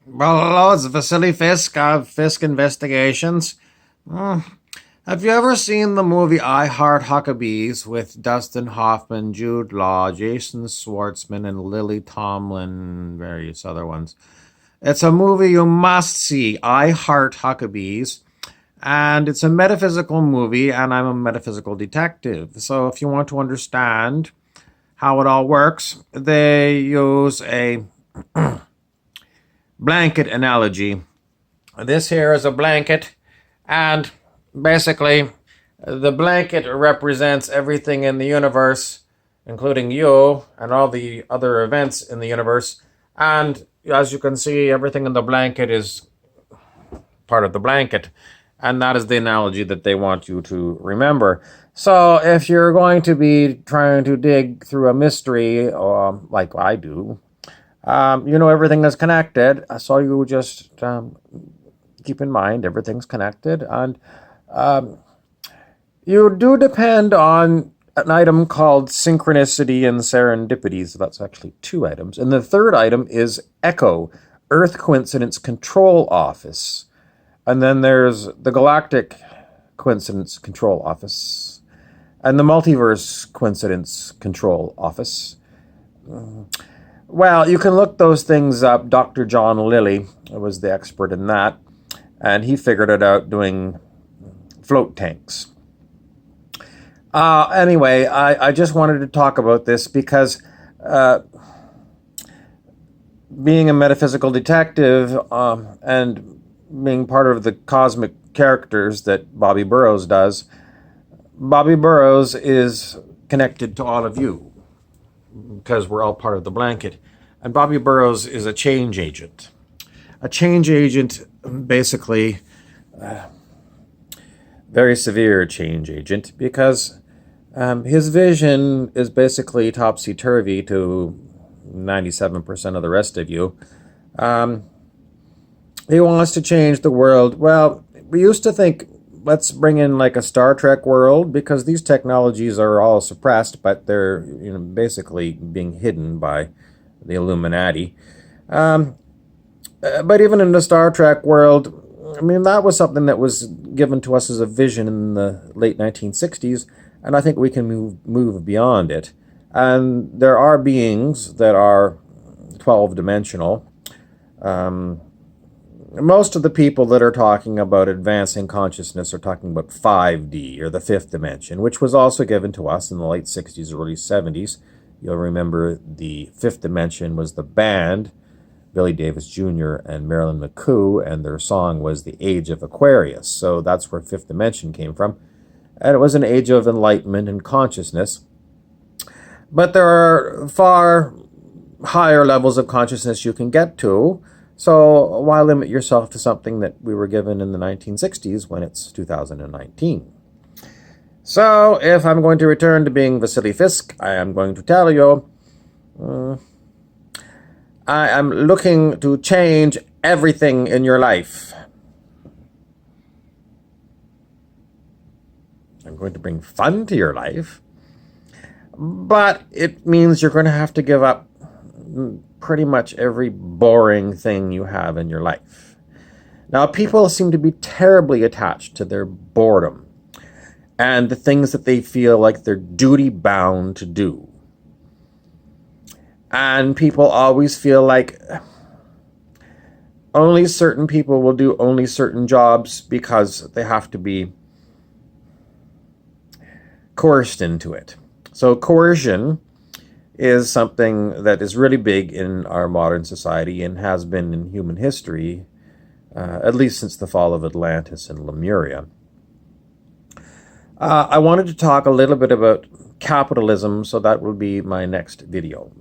Well, hello, it's Vasily Fisk of Fisk Investigations. Hmm, Have you ever seen the movie I Heart Huckabees with Dustin Hoffman, Jude Law, Jason Schwartzman, and Lily Tomlin, and various other ones? It's a movie you must see, I Heart Huckabees, and it's a metaphysical movie, and I'm a metaphysical detective. So if you want to understand how it all works, they use a blanket analogy. This here is a blanket, and basically, the blanket represents everything in the universe, including you and all the other events in the universe. And as you can see, everything in the blanket is part of the blanket. And that is the analogy that they want you to remember. So if you're going to be trying to dig through a mystery, like I do, everything is connected. So you just keep in mind everything's connected. And you do depend on an item called synchronicity and serendipity. So that's actually two items. And the third item is ECHO, Earth Coincidence Control Office. And then there's the Galactic Coincidence Control Office and the Multiverse Coincidence Control Office. Well, you can look those things up. Dr. John Lilly was the expert in that, and he figured it out doing float tanks. Anyway, I just wanted to talk about this because being a metaphysical detective and being part of the cosmic characters that Bobby Burrows does, Bobby Burrows is connected to all of you because we're all part of the blanket. And Bobby Burrows is a change agent. A change agent, basically, very severe change agent, because his vision is basically topsy-turvy to 97% of the rest of you. He wants to change the world. Well, we used to think, let's bring in like a Star Trek world, because these technologies are all suppressed, but they're basically being hidden by the Illuminati. But even in the Star Trek world, I mean, that was something that was given to us as a vision in the late 1960s, and I think we can move beyond it. And there are beings that are 12-dimensional. Most of the people that are talking about advancing consciousness are talking about 5D, or the fifth dimension, which was also given to us in the late 60s, early 70s. You'll remember the fifth dimension was the band, Billy Davis Jr. and Marilyn McCoo, and their song was The Age of Aquarius. So that's where fifth dimension came from. And it was an age of enlightenment and consciousness. But there are far higher levels of consciousness you can get to. So why limit yourself to something that we were given in the 1960s when it's 2019? So if I'm going to return to being Vasily Fisk, I am going to tell you, I am looking to change everything in your life. I'm going to bring fun to your life, but it means you're going to have to give up pretty much every boring thing you have in your life. Now, people seem to be terribly attached to their boredom and the things that they feel like they're duty-bound to do. And people always feel like only certain people will do only certain jobs because they have to be coerced into it. So coercion is something that is really big in our modern society and has been in human history, at least since the fall of Atlantis and Lemuria. I wanted to talk a little bit about capitalism, so that will be my next video.